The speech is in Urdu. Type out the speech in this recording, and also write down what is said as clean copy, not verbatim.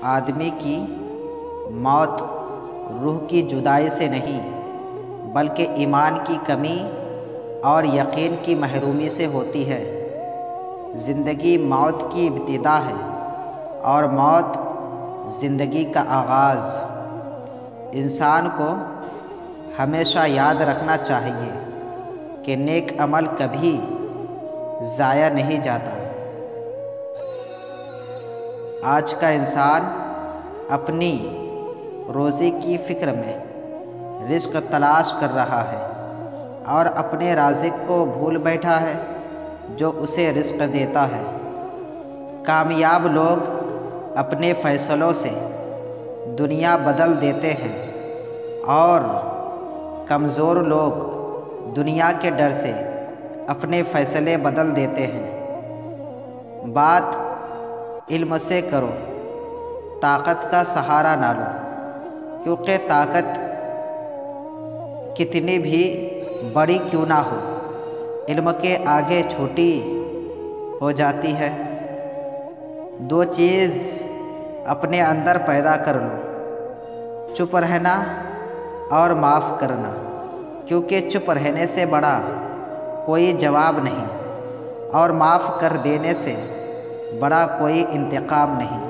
آدمی کی موت روح کی جدائی سے نہیں بلکہ ایمان کی کمی اور یقین کی محرومی سے ہوتی ہے۔ زندگی موت کی ابتدا ہے اور موت زندگی کا آغاز۔ انسان کو ہمیشہ یاد رکھنا چاہیے کہ نیک عمل کبھی ضائع نہیں جاتا۔ آج کا انسان اپنی روزی کی فکر میں رزق تلاش کر رہا ہے اور اپنے رازق کو بھول بیٹھا ہے جو اسے رزق دیتا ہے۔ کامیاب لوگ اپنے فیصلوں سے دنیا بدل دیتے ہیں اور کمزور لوگ دنیا کے ڈر سے اپنے فیصلے بدل دیتے ہیں۔ بات علم سے کرو، طاقت کا سہارا نہ لو، کیونکہ طاقت کتنی بھی بڑی کیوں نہ ہو علم کے آگے چھوٹی ہو جاتی ہے۔ دو چیز اپنے اندر پیدا کر لو، چپ رہنا اور معاف کرنا، کیونکہ چپ رہنے سے بڑا کوئی جواب نہیں اور معاف کر دینے سے بڑا کوئی انتقام نہیں۔